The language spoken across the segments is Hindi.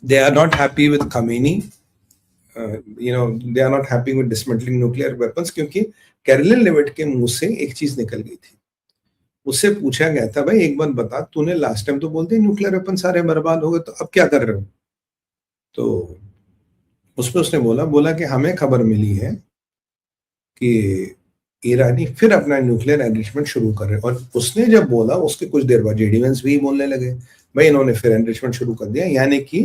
They are not happy with Khamenei. They are not happy with dismantling nuclear weapons, क्योंकि कैरोलिन लेविट के मुंह से एक चीज निकल गई थी. उससे पूछा गया था, भाई एक बात बता, तूने लास्ट टाइम तो बोलते न्यूक्लियर वेपन सारे बर्बाद हो गए, तो अब क्या कर रहे हो? तो उसमें उसने बोला कि हमें खबर मिली है कि ईरानी फिर अपना न्यूक्लियर एनरिचमेंट शुरू कर रहे हैं. और उसने जब बोला उसके कुछ देर बाद जेडी वेंस भी बोलने लगे, भाई इन्होंने फिर एनरिचमेंट शुरू कर दिया, यानी कि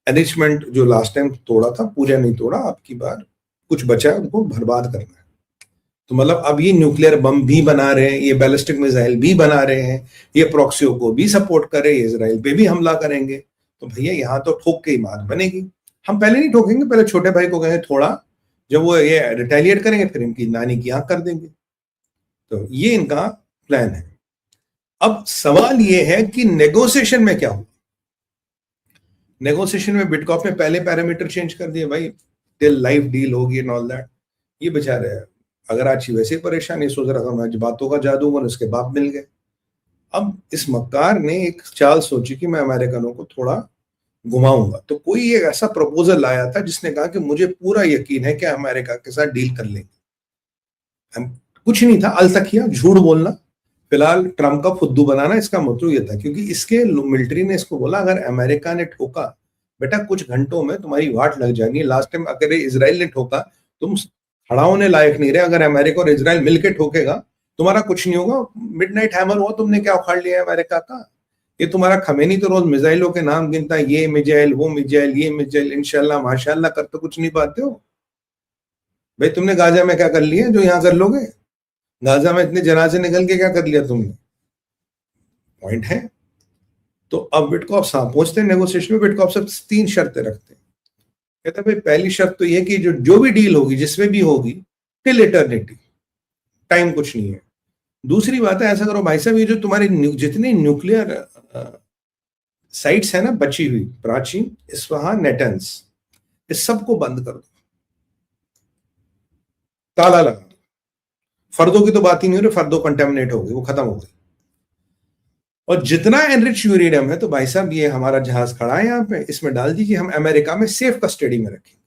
एनरिचमेंट जो लास्ट टाइम तोड़ा था पूरा नहीं तोड़ा, अब की बार कुछ बचा है उनको बर्बाद करना है. तो मतलब अब ये न्यूक्लियर बम भी बना रहे हैं, ये बैलिस्टिक मिसाइल भी बना रहे हैं, ये प्रॉक्सियो को भी सपोर्ट कर रहे हैं, इजराइल पे भी हमला करेंगे. तो भैया यहाँ तो ठोक के ही बात बनेगी. हम पहले नहीं ठोकेंगे, पहले छोटे भाई को कहें थोड़ा, जब वो ये रिटेलिएट करेंगे फिर इनकी नानी की आंख कर देंगे. तो ये इनका प्लान है. अब सवाल ये है कि नेगोशिएशन में क्या हो. नेगोशिएशन में बिटकॉफ ने पहले पैरामीटर चेंज कर दिए, भाई टिल लाइफ डील होगी एंड ऑल दैट. ये बेचारे अगर आज वैसे ही परेशान, ये सोच रहा था मैं बातों का जादू और उसके बाप मिल गए. अब इस मक्कार ने एक चाल सोची कि मैं अमेरिकनों को थोड़ा घुमाऊंगा. तो कोई एक ऐसा प्रपोजल लाया था जिसने कहा कि मुझे पूरा यकीन है कि अमेरिका के साथ डील कर लेंगे. कुछ नहीं था, अलतकिया झूठ बोलना, फिलहाल ट्रम्प का फुद्दू बनाना, इसका मतलब ये था. क्योंकि इसके मिलिट्री ने इसको बोला अगर अमेरिका ने ठोका बेटा कुछ घंटों में तुम्हारी वाट लग जाएगी. लास्ट टाइम अगर इजराइल ने ठोका तुम खड़ा होने लायक नहीं रहे, अगर अमेरिका और इजराइल मिलकर ठोकेगा तुम्हारा कुछ नहीं होगा. मिडनाइट हैमर हुआ, तुमने क्या उखाड़ लिया है अमेरिका का. ये तुम्हारा खमेनी तो रोज मिसाइलों के नाम गिनता है, ये मिसाइल वो मिसाइल ये मिसाइल, इंशाल्लाह माशाल्लाह कर तो कुछ नहीं पाते हो. भाई तुमने गाजा में क्या कर लिया जो यहाँ कर लोगे? गाजा में इतने जनाजे निकल के क्या कर लिया तुमने? पॉइंट है. तो अब बिटकॉफ साहब पहुंचते हैं नेगोशिएशन में. बिटकॉफ सब 3 शर्तें रखते हैं. कहते हैं भाई पहली शर्त तो ये कि जो भी डील होगी जिसमें भी होगी टिल इटर्निटी, टाइम कुछ नहीं है. दूसरी बात है ऐसा करो भाई साहब, ये जो तुम्हारी जितनी न्यूक्लियर साइट्स है ना बची हुई, प्राचीन, इस्फहान, नेटन्स, इस सबको बंद कर दो, ताला लगा दो. फर्दों की तो बात ही नहीं हो रही, फर्दों कंटेमिनेट हो गई, वो खत्म हो गई. और जितना एनरिच यूरेनियम है तो भाई साहब ये हमारा जहाज खड़ा है यहाँ पे, इसमें डाल दीजिए, हम अमेरिका में सेफ कस्टडी में रखेंगे.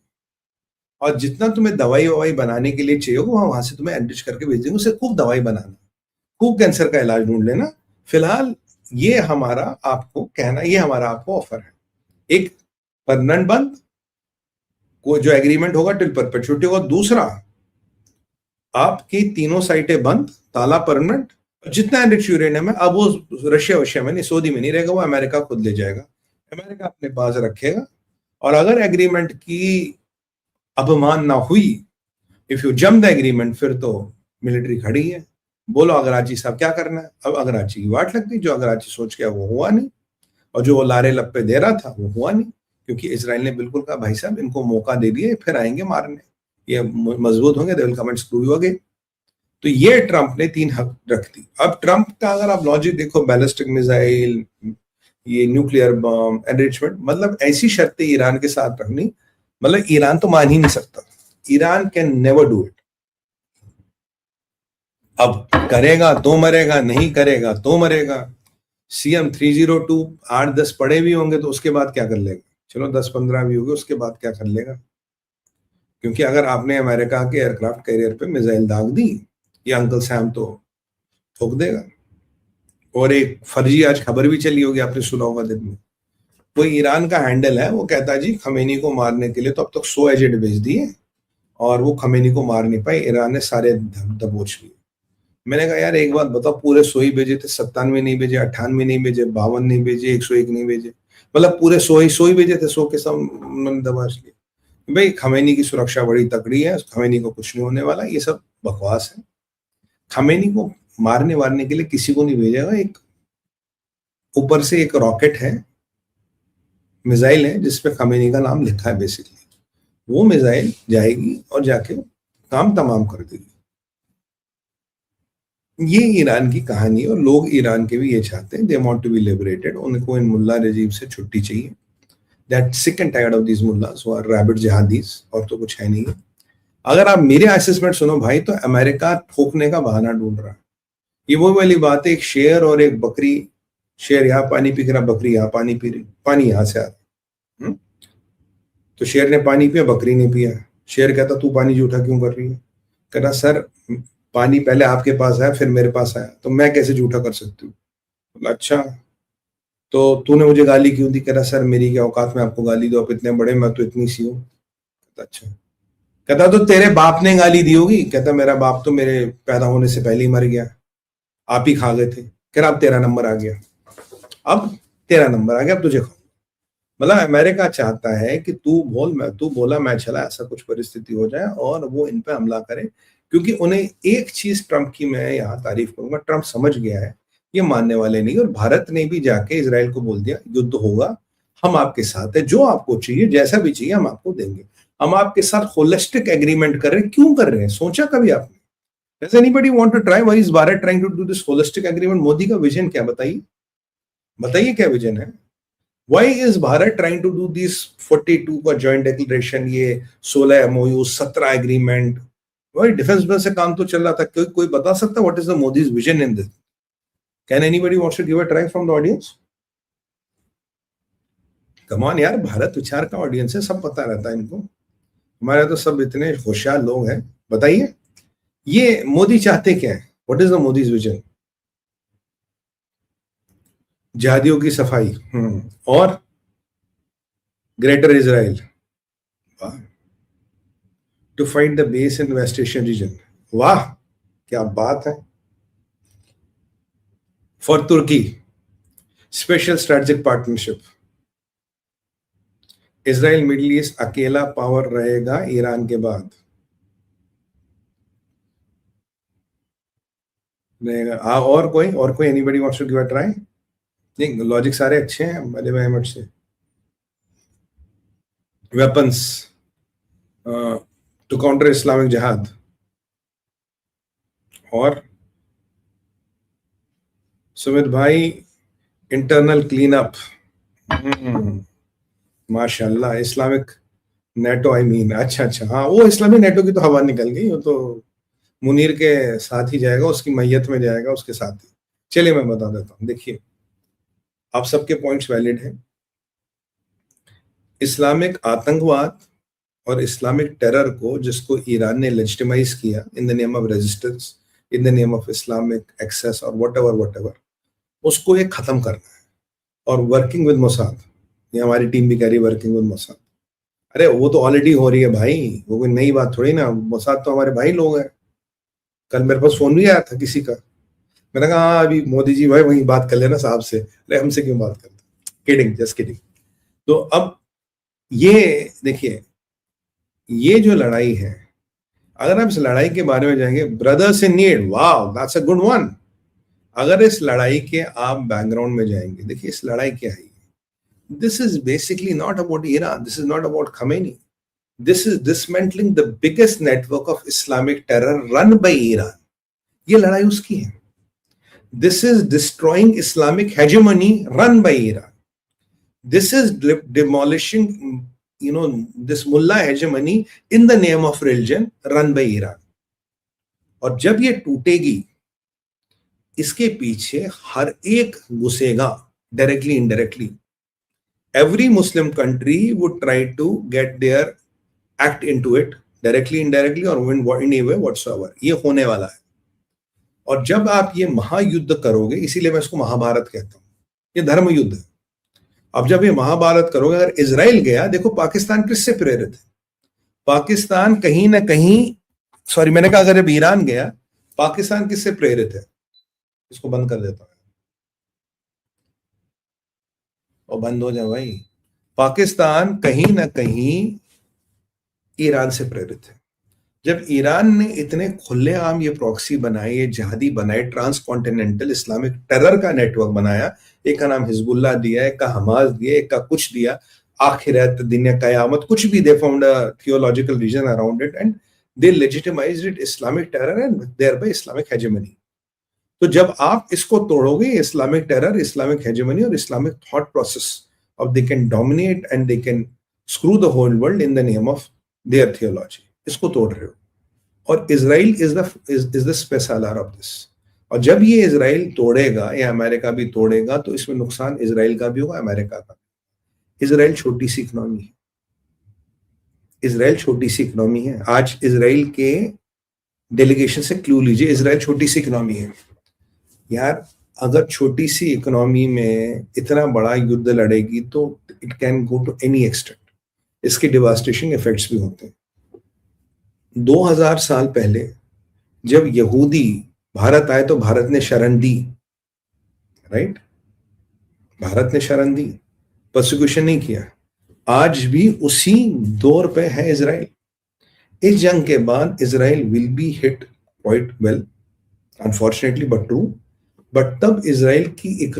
और जितना तुम्हें दवाई ववाई बनाने के लिए चाहिए होगा वहां से तुम्हें एनरिच करके भेज देंगे. उससे खूब दवाई बनाना, खूब कैंसर का इलाज ढूंढ लेना. फिलहाल ये हमारा आपको कहना, ये हमारा आपको ऑफर है. एक परमानेंट बंद, को जो एग्रीमेंट होगा टिल परपेचुइटी होगा. दूसरा आपकी तीनों साइटें बंद, ताला परमानेंट. जितना एनरिच यूरेनियम है अब वो रशिया में नहीं, सऊदी में नहीं रहेगा, वो अमेरिका खुद ले जाएगा, अमेरिका अपने पास रखेगा. और अगर एग्रीमेंट की अवमानना हुई, if you jump the agreement, फिर तो मिलिट्री खड़ी है. बोलो अगराची साहब क्या करना है. अब अगराची की वाट लग गई. जो अगराची सोच के वो हुआ नहीं, और जो वो लारे लप्पे दे रहा था वो हुआ नहीं. क्योंकि इजराइल ने बिल्कुल कहा भाई साहब इनको मौका दे दिए, फिर आएंगे मारने, ये मजबूत होंगे, they will come and screw you again. तो ये ट्रंप ने 3 हक रख दी. अब ट्रंप का अगर आप लॉजिक देखो, बैलिस्टिक मिसाइल, ये न्यूक्लियर बम, एनरिचमेंट, मतलब ऐसी शर्तें ईरान के साथ रखनी, मतलब ईरान तो मान ही नहीं सकता. Iran can never do it. अब करेगा तो मरेगा, नहीं करेगा तो मरेगा. CM 302 8-10 पड़े भी होंगे तो उसके बाद क्या कर लेगा? चलो 10-15 भी होंगे, उसके बाद क्या कर लेगा? क्योंकि अगर आपने अमेरिका के एयरक्राफ्ट कैरियर पे मिसाइल दाग दी, ये अंकल सैम तो ठोक देगा. और एक फर्जी आज खबर भी चली होगी, आपने सुना होगा दिन में, कोई ईरान का हैंडल है, वो कहता जी खमेनी को मारने के लिए तो अब तक 100 एजेंट भेज दिए और वो खमेनी को मार नहीं पाए, ईरान ने सारे दबोच लिए. मैंने कहा यार एक बात बताओ, पूरे 100 ही भेजे थे, 97 नहीं भेजे, 98 नहीं भेजे, 52 नहीं भेजे, 101 नहीं भेजे, मतलब पूरे 100 ही भेजे थे. 100 के सब उन्होंने दबाच लिए. भाई खमेनी की सुरक्षा बड़ी तकड़ी है, खमेनी को कुछ नहीं होने वाला, ये सब बकवास है. खमेनी को मारने वारने के लिए किसी को नहीं भेजेगा. एक ऊपर से एक रॉकेट है, मिसाइल है जिसपे खमेनी का नाम लिखा है बेसिकली, वो मिसाइल जाएगी और जाके काम तमाम कर देगी. ये ईरान की कहानी है. और लोग ईरान के भी ये चाहते हैं, they want to be liberated. उनको इन मुल्ला रजीम से छुट्टी चाहिए. That sick and tired of these mullahs who are rabid jihadis, और तो कुछ है नहीं. अगर आप मेरे असेसमेंट सुनो भाई, तो अमेरिका ठोकने का बहाना ढूंढ रहा है. ये वो वाली बात है, एक शेर और एक बकरी, शेर यहाँ पानी पी रहा, बकरी यहाँ पानी पी रही, पानी यहाँ से आ रहा. तो शेर ने पानी पिया, बकरी ने पिया। शेर कहता तू पानी जूठा क्यों कर रही है? कहना सर पानी पहले आपके पास आया फिर मेरे पास आया, तो मैं कैसे जूठा कर सकती हूँ? बोला अच्छा, तो तूने मुझे गाली क्यों दी? कह रहा सर मेरी क्या औकात में आपको गाली दो, आप इतने बड़े, मैं तो इतनी सी हूँ। अच्छा, कहता तो तेरे बाप ने गाली दी होगी। कहता मेरा बाप तो मेरे पैदा होने से पहले ही मर गया, आप ही खा गए थे। कह रहा अब तेरा नंबर आ गया, अब तेरा नंबर आ गया, अब तुझे खाऊं। मतलब अमेरिका चाहता है कि तू बोला मैं चला, ऐसा कुछ परिस्थिति हो जाए और वो इन पे हमला करे। क्योंकि उन्हें एक चीज ट्रंप की मैं यहाँ तारीफ करूंगा, ट्रंप समझ गया है ये मानने वाले नहीं। और भारत ने भी जाके इसराइल को बोल दिया युद्ध होगा, हम आपके साथ है, जो आपको चाहिए जैसा भी चाहिए हम आपको देंगे, हम आपके साथ होलिस्टिक एग्रीमेंट कर रहे हैं। क्यों कर रहे हैं, सोचा कभी आपने? Does anybody want to try? Why is Bharat trying to do this holistic agreement? Modi का विजन क्या, बताइए, बताइए क्या विजन है? Why is Bharat trying to do these 42 का joint declaration, ये 16 MOU, 17 agreement? Why defence bill से काम तो चल रहा था, कोई बता सकता what is the Modi's vision in this? Can anybody wants to give a try from the audience? Come on यार, भारत विचार का ऑडियंस है, सब पता रहता है इनको, हमारे तो सब इतने होशियार लोग हैं। बताइए ये मोदी चाहते क्या है? What is the Modi's vision? जिहादियों की सफाई, और greater Israel, to fight the base in west Asian region. वाह क्या बात है। For Turkey special strategic partnership. Israel middle east अकेला पावर रहेगा ईरान के बाद रहेगा। और कोई anybody wants to give a try? नहीं, लॉजिक सारे अच्छे हैं भले अहमद से। वेपन्स टू काउंटर इस्लामिक जिहाद, और सुमित भाई इंटरनल क्लीन अप। माशाल्लाह, इस्लामिक नेटो, आई मीन अच्छा, हाँ वो इस्लामिक नेटो की तो हवा निकल गई, वो तो मुनीर के साथ ही जाएगा, उसकी मैयत में जाएगा उसके साथ ही। चलिए मैं बता देता हूँ, देखिए आप सबके पॉइंट्स वैलिड हैं। इस्लामिक आतंकवाद और इस्लामिक टेरर को जिसको ईरान ने लेजिटिमाइज किया in the name of resistance, in the name of Islamic axis और व्हाटएवर, उसको ये खत्म करना है। और वर्किंग विद मोसाद, ये हमारी टीम भी कह रही है वर्किंग विद मोसाद। अरे वो तो ऑलरेडी हो रही है भाई, वो कोई नई बात थोड़ी ना, मोसाद तो हमारे भाई लोग हैं। कल मेरे पास फोन भी आया था किसी का, मैंने कहा हाँ अभी मोदी जी भाई वही बात कर लेना साहब से। अरे हमसे क्यों बात करते, किडिंग, जस्ट किडिंग। तो अब ये देखिए, ये जो लड़ाई है, अगर आप इस लड़ाई के बारे में जाएंगे, brothers in need, wow that's a good one. अगर इस लड़ाई के आप बैकग्राउंड में जाएंगे, देखिए इस लड़ाई क्या है। This is basically not about Iran. This is not about Khamenei. This is dismantling the biggest network of Islamic terror run by Iran. ये लड़ाई उसकी है। This is destroying Islamic hegemony run by Iran. This is demolishing, this mullah hegemony in the name of religion run by Iran. और जब ये टूटेगी, इसके पीछे हर एक घुसेगा, directly indirectly. Every Muslim country would try to get their act into it, directly, indirectly, or in any way whatsoever. ये होने वाला है। और जब आप ये महायुद्ध करोगे, इसीलिए मैं इसको महाभारत कहता हूँ, ये धर्म युद्ध है। अब जब ये महाभारत करोगे, अगर इजराइल गया, देखो पाकिस्तान किससे प्रेरित है? पाकिस्तान कहीं ना कहीं, सॉरी मैंने कहा अगर ईरान गया, पाकिस्तान किससे प्रेरित है? इसको बंद कर देता हूँ और बंद हो जाए भाई। पाकिस्तान कहीं ना कहीं ईरान से प्रेरित है। जब ईरान ने इतने खुलेआम ये प्रॉक्सी बनाए, ये जिहादी बनाए, ट्रांस कॉन्टिनेंटल इस्लामिक टेरर का नेटवर्क बनाया, एक का नाम हिजबुल्लाह दिया, एक का हमास दिया, एक का कुछ दिया, आखिरत, दिन कयामत, कुछ भी, they found a theological reason around it and they legitimized it Islamic terror and thereby Islamic hegemony. तो जब आप इसको तोड़ोगे, इस्लामिक टेरर, इस्लामिक हेजेमनी और Islamic thought process of they can dominate and they can screw the whole world in the name of their theology, इसको तोड़ रहे हो। और Israel is the specialer of this। और जब ये इजराइल तोड़ेगा या अमेरिका भी तोड़ेगा, तो इसमें नुकसान इजराइल का भी होगा, अमेरिका का। इजराइल छोटी सी इकोनॉमी है, इसराइल छोटी सी इकोनॉमी है। आज इसराइल के डेलीगेशन से क्लू लीजिए, इसराइल छोटी सी इकोनॉमी है यार। अगर छोटी सी इकोनॉमी में इतना बड़ा युद्ध लड़ेगी तो it can go to any extent, इसके डिवास्टेशन इफेक्ट्स भी होते हैं। 2000 साल पहले जब यहूदी भारत आए तो भारत ने शरण दी, राइट? भारत ने शरण दी, प्रोसिक्यूशन नहीं किया। आज भी उसी दौर पे है इसराइल। इस जंग के बाद Israel will be hit quite well, unfortunately but true, but तब इसराइल की इकोनॉमी